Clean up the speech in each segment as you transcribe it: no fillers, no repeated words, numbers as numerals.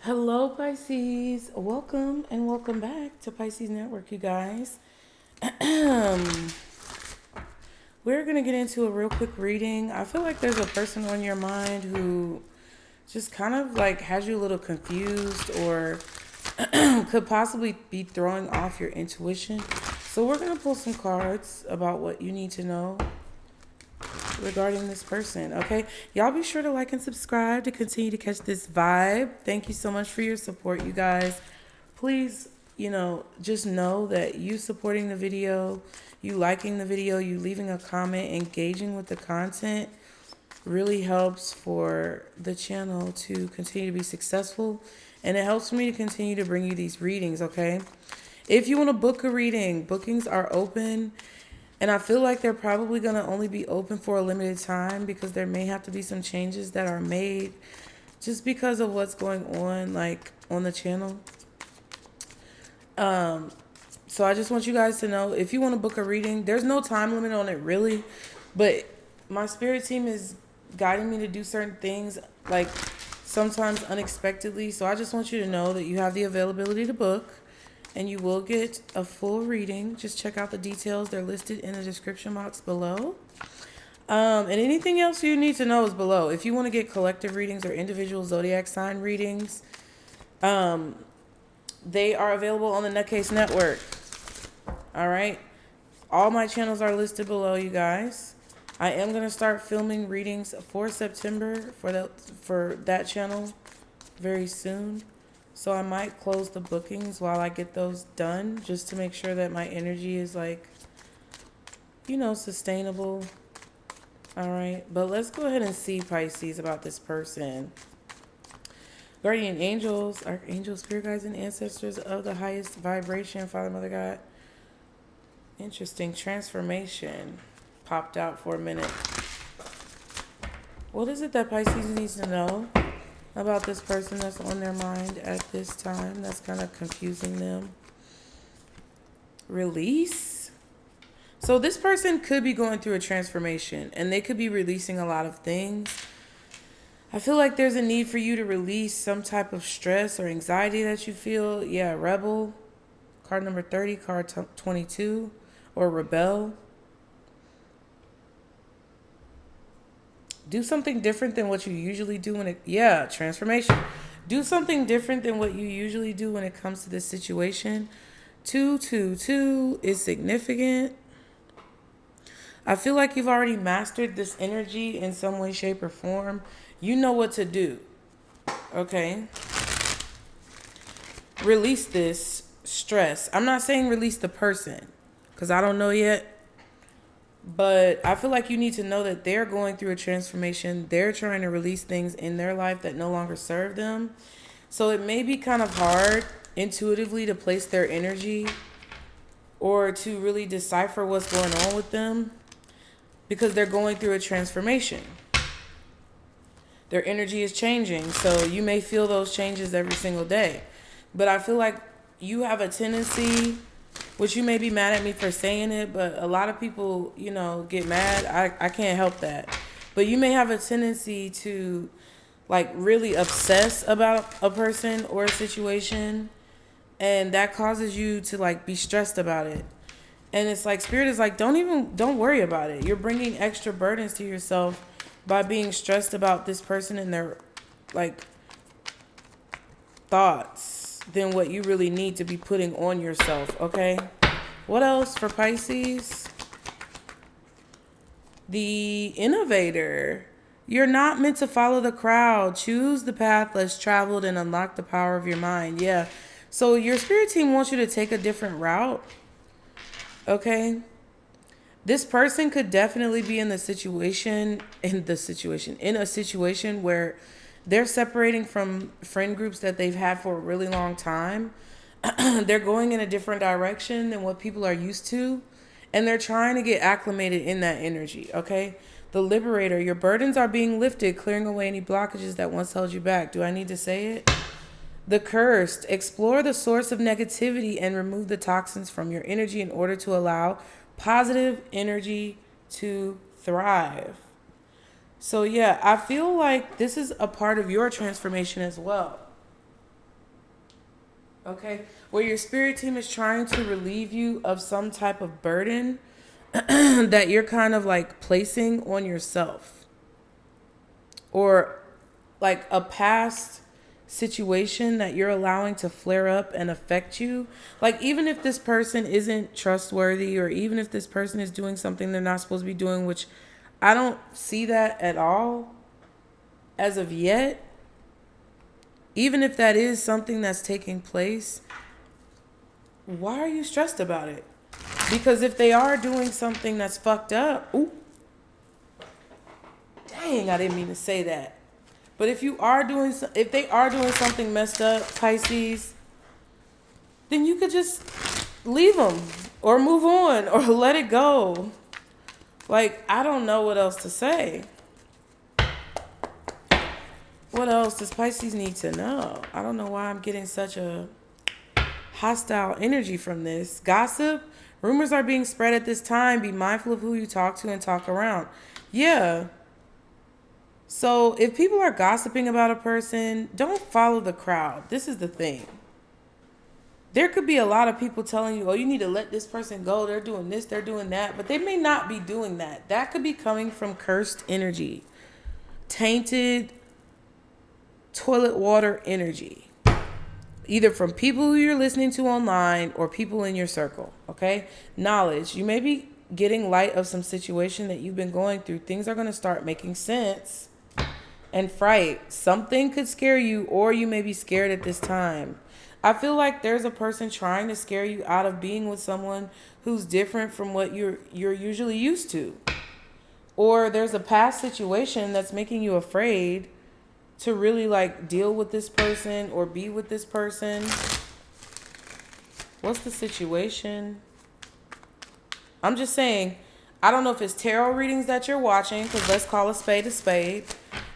Hello, Pisces. Welcome and welcome back to Pisces Network, you guys. We're going to get into a real quick reading. I feel like there's a person on your mind who just kind of like has you a little confused or could possibly be throwing off your intuition. So we're going to pull some cards about what you need to know regarding this person. Okay, y'all be sure to like and subscribe to continue to catch this vibe. Thank you so much for your support, you guys. Please, just know that you supporting the video, you liking the video, you leaving a comment, engaging with the content really helps for the channel to continue to be successful, and it helps me to continue to bring you these readings. Okay, if you want to book a reading, bookings are open. And I feel like they're probably going to only be open for a limited time because there may have to be some changes that are made just because of what's going on, like, on the channel. So I just want you guys to know, if you want to book a reading, there's no time limit on it, really. But my spirit team is guiding me to do certain things, like, sometimes unexpectedly. So I just want you to know that you have the availability to book. And you will get a full reading. Just check out the details. They're listed in the description box below. And anything else you need to know is below. If you want to get collective readings or individual zodiac sign readings, they are available on the Nutcase Network. All right. All my channels are listed below, you guys. I am going to start filming readings for September for that channel very soon. So I might close the bookings while I get those done, just to make sure that my energy is like, sustainable. All right. But let's go ahead and see, Pisces, about this person. Guardian angels, archangels, spirit guides, and ancestors of the highest vibration, Father, Mother, God. Interesting. Transformation popped out for a minute. What is it that Pisces needs to know about this person that's on their mind at this time that's kind of confusing them? Release. So this person could be going through a transformation and they could be releasing a lot of things. I feel like there's a need for you to release some type of stress or anxiety that you feel. Yeah, rebel. Card number 30, card 22, or rebel. Do something different than what you usually do transformation. Do something different than what you usually do when it comes to this situation. 222 is significant. I feel like you've already mastered this energy in some way, shape, or form. You know what to do. Okay? Release this stress. I'm not saying release the person, because I don't know yet. But I feel like you need to know that they're going through a transformation. They're trying to release things in their life that no longer serve them. So it may be kind of hard intuitively to place their energy or to really decipher what's going on with them because they're going through a transformation. Their energy is changing. So you may feel those changes every single day. But I feel like you have a tendency, which you may be mad at me for saying it, but a lot of people, get mad. I can't help that. But you may have a tendency to, like, really obsess about a person or a situation, and that causes you to, like, be stressed about it. And it's like, Spirit is like, don't worry about it. You're bringing extra burdens to yourself by being stressed about this person and their, like, thoughts than what you really need to be putting on yourself, okay? What else for Pisces? The innovator. You're not meant to follow the crowd. Choose the path less traveled and unlock the power of your mind. Yeah. So your spirit team wants you to take a different route, okay? This person could definitely be in a situation where they're separating from friend groups that they've had for a really long time. They're going in a different direction than what people are used to. And they're trying to get acclimated in that energy, okay? The liberator, your burdens are being lifted, clearing away any blockages that once held you back. Do I need to say it? The cursed, explore the source of negativity and remove the toxins from your energy in order to allow positive energy to thrive. So yeah, I feel like this is a part of your transformation as well. Okay? Where your spirit team is trying to relieve you of some type of burden that you're kind of like placing on yourself, or like a past situation that you're allowing to flare up and affect you. Like, even if this person isn't trustworthy, or even if this person is doing something they're not supposed to be doing, which I don't see that at all as of yet. Even if that is something that's taking place, why are you stressed about it? Because if they are doing something that's fucked up, ooh, dang, I didn't mean to say that. But if they are doing something messed up, Pisces, then you could just leave them or move on or let it go. Like, I don't know what else to say. What else does Pisces need to know? I don't know why I'm getting such a hostile energy from this. Gossip, rumors are being spread at this time. Be mindful of who you talk to and talk around. Yeah. So if people are gossiping about a person, don't follow the crowd. This is the thing. There could be a lot of people telling you, oh, you need to let this person go. They're doing this, they're doing that. But they may not be doing that. That could be coming from cursed energy. Tainted toilet water energy. Either from people who you're listening to online or people in your circle. Okay? Knowledge. You may be getting light of some situation that you've been going through. Things are going to start making sense. And fright. Something could scare you, or you may be scared at this time. I feel like there's a person trying to scare you out of being with someone who's different from what you're usually used to. Or there's a past situation that's making you afraid to really like deal with this person or be with this person. What's the situation? I'm just saying, I don't know if it's tarot readings that you're watching, because let's call a spade,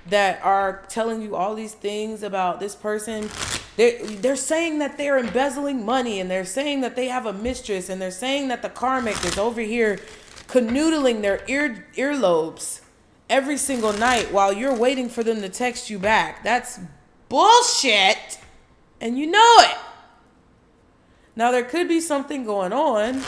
that are telling you all these things about this person. They're saying that they're embezzling money, and they're saying that they have a mistress, and they're saying that the karmic is over here canoodling their earlobes every single night while you're waiting for them to text you back. That's bullshit, and you know it. Now, there could be something going on,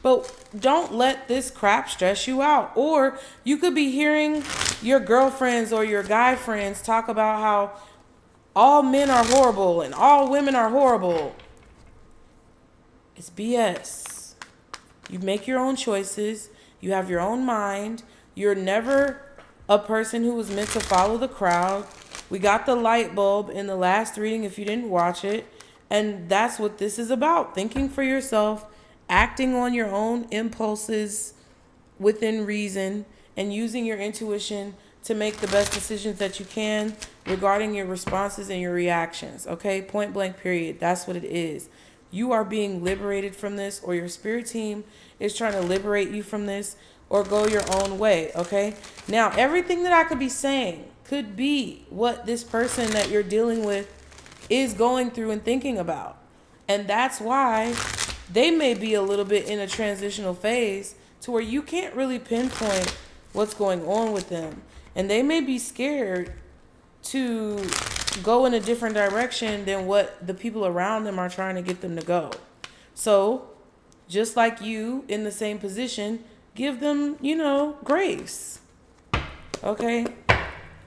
but don't let this crap stress you out. Or you could be hearing your girlfriends or your guy friends talk about how all men are horrible and all women are horrible. It's BS. You make your own choices. You have your own mind. You're never a person who was meant to follow the crowd. We got the light bulb in the last reading if you didn't watch it. And that's what this is about. Thinking for yourself, acting on your own impulses within reason, and using your intuition to make the best decisions that you can regarding your responses and your reactions. Okay? Point blank, period. That's what it is. You are being liberated from this, or your spirit team is trying to liberate you from this, or go your own way. Okay? Now, everything that I could be saying could be what this person that you're dealing with is going through and thinking about. And that's why they may be a little bit in a transitional phase to where you can't really pinpoint what's going on with them. And they may be scared to go in a different direction than what the people around them are trying to get them to go. So, just like you in the same position, give them, grace. Okay?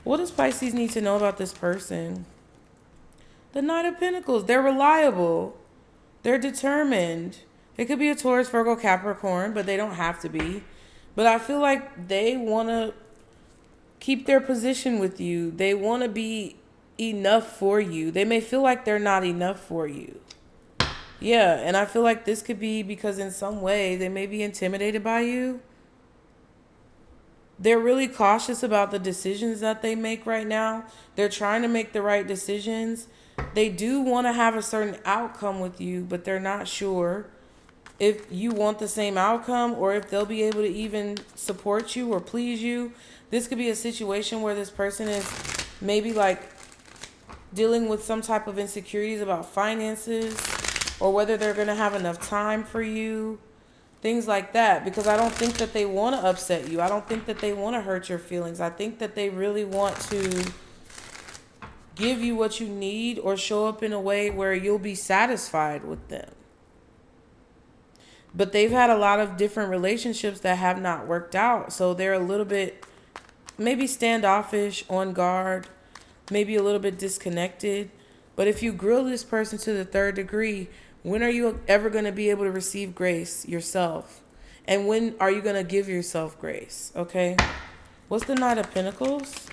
What does Pisces need to know about this person? The Knight of Pentacles. They're reliable. They're determined. It could be a Taurus, Virgo, Capricorn, but they don't have to be. But I feel like they want to keep their position with you. They want to be enough for you. They may feel like they're not enough for you. Yeah, and I feel like this could be because in some way they may be intimidated by you. They're really cautious about the decisions that they make right now. They're trying to make the right decisions. They do want to have a certain outcome with you, but they're not sure if you want the same outcome or if they'll be able to even support you or please you. This could be a situation where this person is maybe like dealing with some type of insecurities about finances, or whether they're going to have enough time for you. Things like that, because I don't think that they want to upset you. I don't think that they want to hurt your feelings. I think that they really want to give you what you need or show up in a way where you'll be satisfied with them. But they've had a lot of different relationships that have not worked out. So they're a little bit maybe standoffish, on guard, maybe a little bit disconnected. But if you grill this person to the 3rd degree, when are you ever going to be able to receive grace yourself? And when are you going to give yourself grace? Okay. What's the Knight of Pentacles?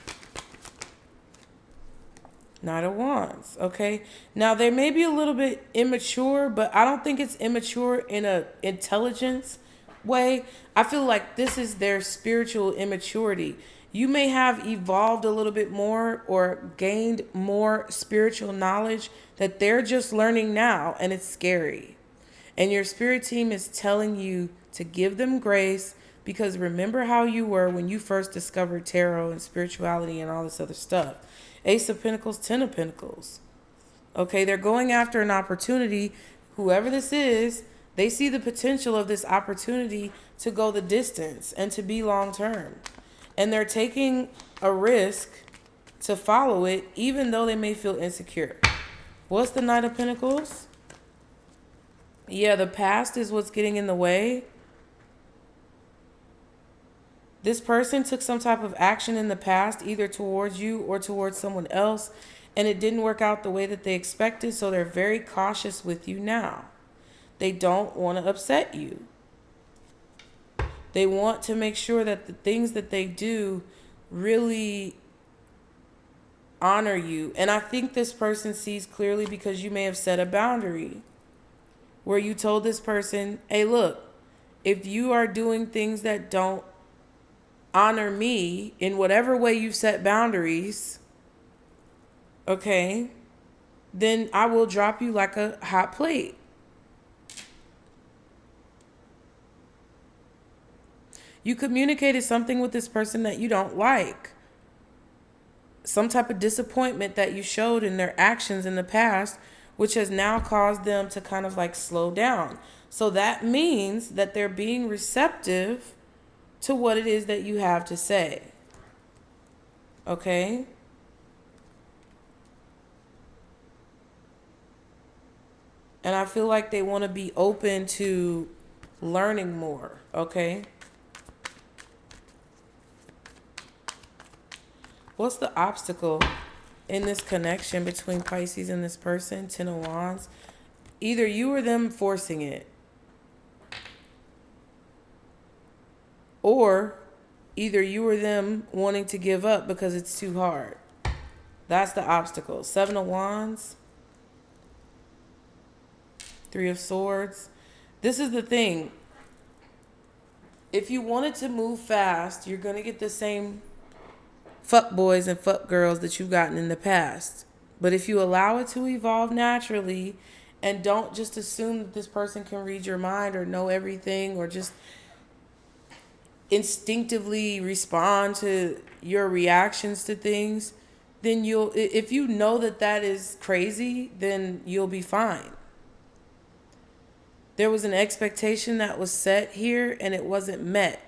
Knight of Wands. Okay. Now, they may be a little bit immature, but I don't think it's immature in a intelligence way. I feel like this is their spiritual immaturity. You may have evolved a little bit more or gained more spiritual knowledge that they're just learning now, and it's scary. And your spirit team is telling you to give them grace, because remember how you were when you first discovered tarot and spirituality and all this other stuff. Ace of Pentacles, 10 of Pentacles. Okay, they're going after an opportunity. Whoever this is, they see the potential of this opportunity to go the distance and to be long term. And they're taking a risk to follow it, even though they may feel insecure. What's the Knight of Pentacles? Yeah, the past is what's getting in the way. This person took some type of action in the past, either towards you or towards someone else, and it didn't work out the way that they expected, so they're very cautious with you now. They don't want to upset you. They want to make sure that the things that they do really honor you. And I think this person sees clearly, because you may have set a boundary where you told this person, hey, look, if you are doing things that don't honor me in whatever way you've set boundaries, okay, then I will drop you like a hot plate. You communicated something with this person that you don't like. Some type of disappointment that you showed in their actions in the past, which has now caused them to kind of like slow down. So that means that they're being receptive to what it is that you have to say. Okay? And I feel like they want to be open to learning more. Okay? What's the obstacle in this connection between Pisces and this person? 10 of Wands. Either you or them forcing it. Or either you or them wanting to give up because it's too hard. That's the obstacle. 7 of Wands. 3 of Swords. This is the thing. If you wanted to move fast, you're going to get the same fuck boys and fuck girls that you've gotten in the past. But if you allow it to evolve naturally and don't just assume that this person can read your mind or know everything or just instinctively respond to your reactions to things, then if you know that that is crazy, then you'll be fine. There was an expectation that was set here and it wasn't met.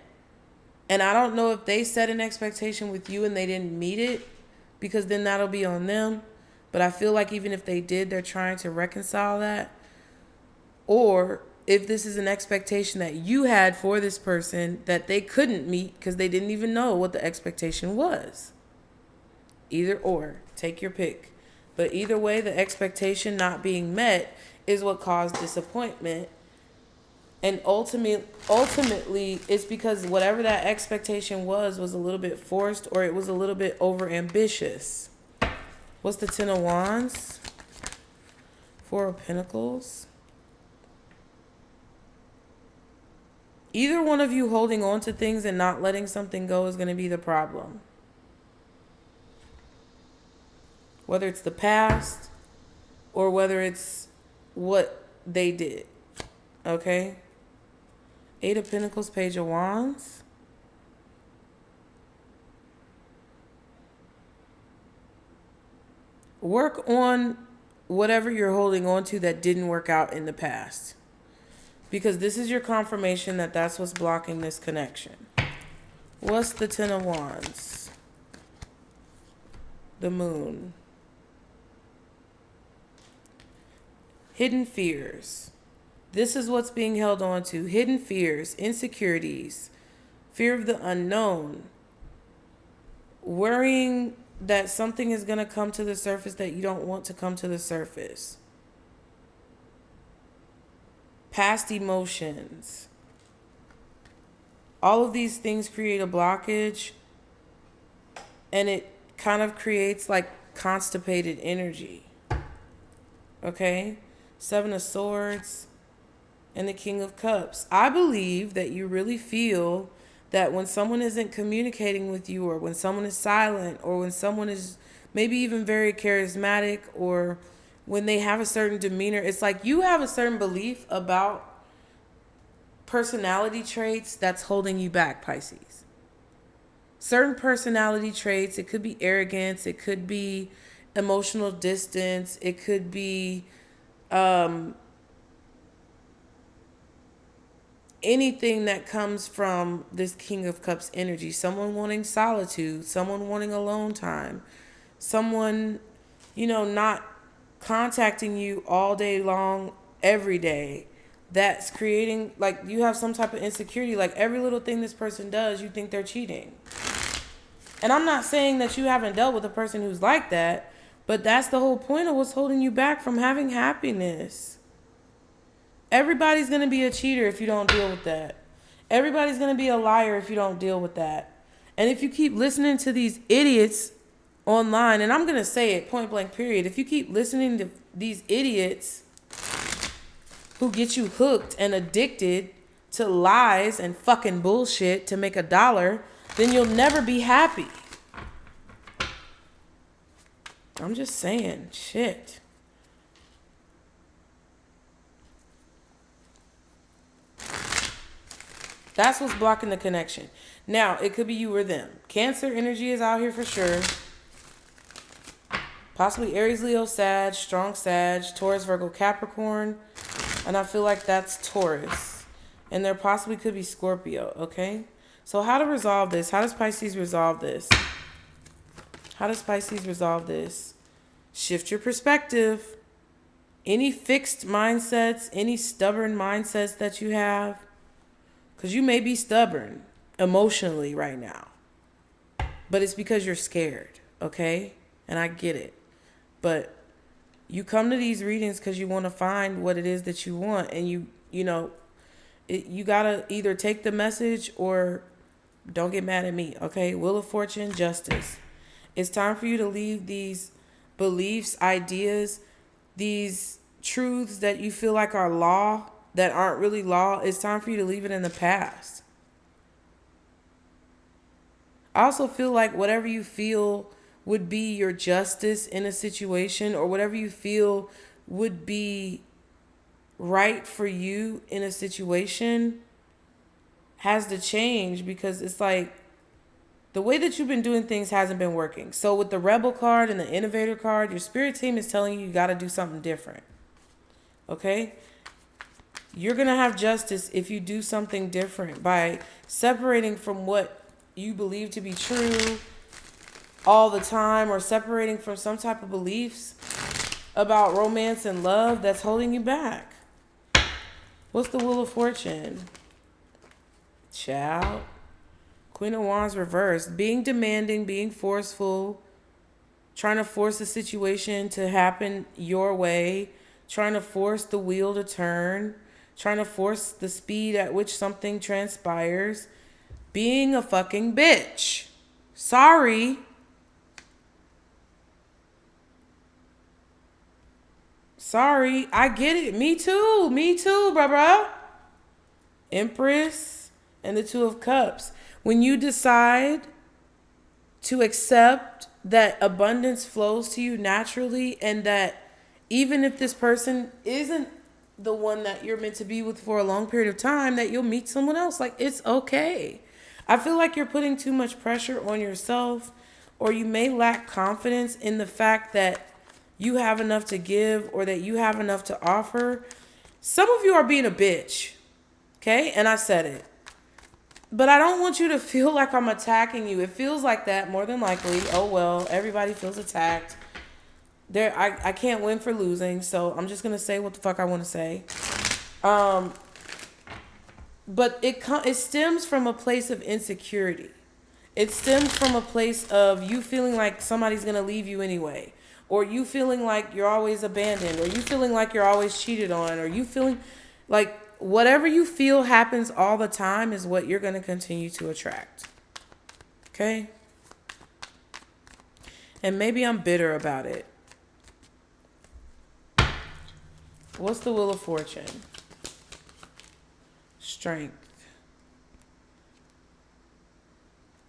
And I don't know if they set an expectation with you and they didn't meet it, because then that'll be on them. But I feel like even if they did, they're trying to reconcile that. Or if this is an expectation that you had for this person that they couldn't meet because they didn't even know what the expectation was. Either or, take your pick. But either way, the expectation not being met is what caused disappointment. And ultimately, it's because whatever that expectation was a little bit forced, or it was a little bit over ambitious. What's the 10 of Wands? 4 of Pentacles. Either one of you holding on to things and not letting something go is going to be the problem. Whether it's the past or whether it's what they did. Okay? 8 of Pentacles, Page of Wands. Work on whatever you're holding on to that didn't work out in the past. Because this is your confirmation that that's what's blocking this connection. What's the 10 of Wands? The Moon. hidden fears. This is what's being held on to. Hidden fears, insecurities, fear of the unknown, worrying that something is going to come to the surface that you don't want to come to the surface. Past emotions. All of these things create a blockage, and it kind of creates like constipated energy. Okay? Seven of Swords and the King of Cups. I believe that you really feel that when someone isn't communicating with you, or when someone is silent, or when someone is maybe even very charismatic, or when they have a certain demeanor, it's like you have a certain belief about personality traits that's holding you back, Pisces. Certain personality traits, it could be arrogance, it could be emotional distance, it could be anything that comes from this King of Cups energy. Someone wanting solitude, someone wanting alone time, someone, not contacting you all day long, every day. That's creating, like, you have some type of insecurity. Like, every little thing this person does, you think they're cheating. And I'm not saying that you haven't dealt with a person who's like that, but that's the whole point of what's holding you back from having happiness. Everybody's going to be a cheater if you don't deal with that. Everybody's going to be a liar if you don't deal with that. And if you keep listening to these idiots online, and I'm going to say it point blank period, if you keep listening to these idiots who get you hooked and addicted to lies and fucking bullshit to make $1, then you'll never be happy. I'm just saying, shit. That's what's blocking the connection. Now, it could be you or them. Cancer energy is out here for sure. Possibly Aries, Leo, Sag, strong Sag, Taurus, Virgo, Capricorn. And I feel like that's Taurus. And there possibly could be Scorpio, okay? So how to resolve this? How does Pisces resolve this? How does Pisces resolve this? Shift your perspective. Any fixed mindsets, any stubborn mindsets that you have, because you may be stubborn emotionally right now, but it's because you're scared, okay? And I get it. But you come to these readings because you want to find what it is that you want. And you got to either take the message or don't get mad at me, okay? Wheel of Fortune, Justice. It's time for you to leave these beliefs, ideas, these truths that you feel like are law, that aren't really law. It's time for you to leave it in the past. I also feel like whatever you feel would be your justice in a situation, or whatever you feel would be right for you in a situation, has to change, because it's like the way that you've been doing things hasn't been working. So with the Rebel card and the Innovator card, your spirit team is telling you got to do something different. Okay? You're going to have justice if you do something different by separating from what you believe to be true all the time, or separating from some type of beliefs about romance and love that's holding you back. What's the Wheel of Fortune? Child. Queen of Wands reversed. Being demanding, being forceful, trying to force the situation to happen your way, trying to force the wheel to turn, trying to force the speed at which something transpires, being a fucking bitch. Sorry. Sorry, I get it. Me too, bruh. Empress and the Two of Cups. When you decide to accept that abundance flows to you naturally, and that even if this person isn't the one that you're meant to be with for a long period of time, that you'll meet someone else. Like, it's okay. I feel like you're putting too much pressure on yourself, or you may lack confidence in the fact that you have enough to give, or that you have enough to offer. Some of you are being a bitch, okay? And I said it. But I don't want you to feel like I'm attacking you. It feels like that more than likely. Oh, well, everybody feels attacked. I can't win for losing, so I'm just gonna say what the fuck I want to say. But it stems from a place of insecurity. It stems from a place of you feeling like somebody's gonna leave you anyway, or you feeling like you're always abandoned, or you feeling like you're always cheated on, or you feeling like whatever you feel happens all the time is what you're gonna continue to attract. Okay? And maybe I'm bitter about it. What's the Wheel of Fortune? Strength.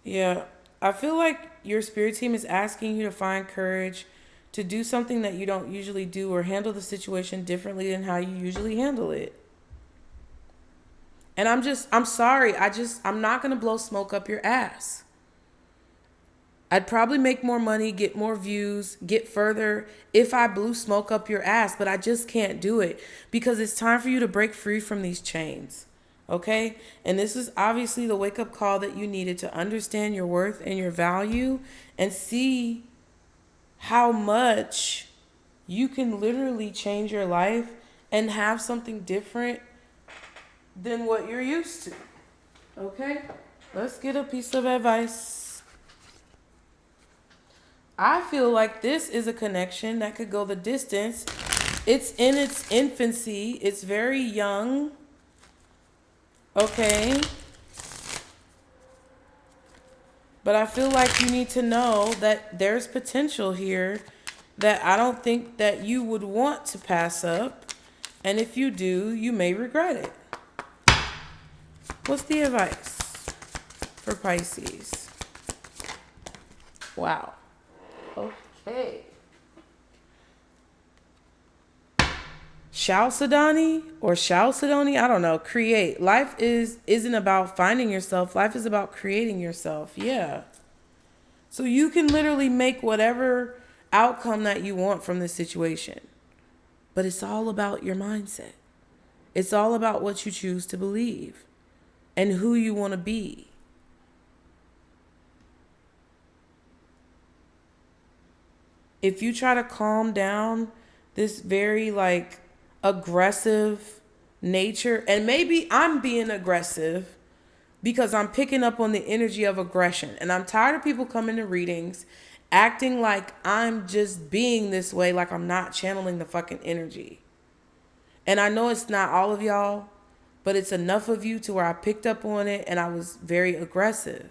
Yeah, I feel like your spirit team is asking you to find courage to do something that you don't usually do, or handle the situation differently than how you usually handle it. And I'm sorry. I'm not going to blow smoke up your ass. I'd probably make more money, get more views, get further if I blew smoke up your ass, but I just can't do it because it's time for you to break free from these chains. Okay? And this is obviously the wake-up call that you needed to understand your worth and your value and see how much you can literally change your life and have something different than what you're used to. Okay? Let's get a piece of advice. I feel like this is a connection that could go the distance. It's in its infancy. It's very young. Okay. But I feel like you need to know that there's potential here that I don't think that you would want to pass up. And if you do, you may regret it. What's the advice for Pisces? Wow. Okay. Shalsadani or Shalsadoni, I don't know. Create. Life isn't about finding yourself. Life is about creating yourself. Yeah. So you can literally make whatever outcome that you want from this situation. But it's all about your mindset. It's all about what you choose to believe and who you want to be. If you try to calm down this very aggressive nature, and maybe I'm being aggressive because I'm picking up on the energy of aggression, and I'm tired of people coming to readings acting like I'm just being this way, like I'm not channeling the fucking energy. And I know it's not all of y'all, but it's enough of you to where I picked up on it and I was very aggressive.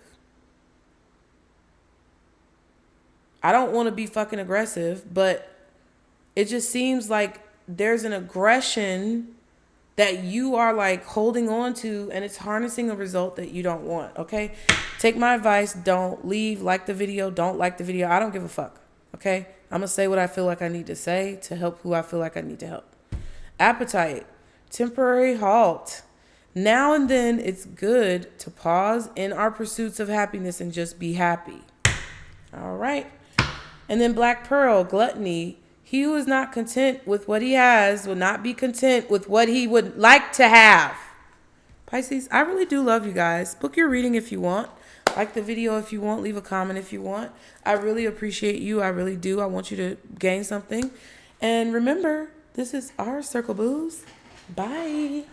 I don't want to be fucking aggressive, but it just seems like there's an aggression that you are holding on to, and it's harnessing a result that you don't want. Okay? Take my advice. Don't leave. Like the video. Don't like the video. I don't give a fuck. Okay? I'm going to say what I feel like I need to say to help who I feel like I need to help. Appetite. Temporary halt. Now and then it's good to pause in our pursuits of happiness and just be happy. All right. And then Black Pearl, gluttony. He who is not content with what he has will not be content with what he would like to have. Pisces, I really do love you guys. Book your reading if you want. Like the video if you want. Leave a comment if you want. I really appreciate you. I really do. I want you to gain something. And remember, this is our Circle Booze. Bye.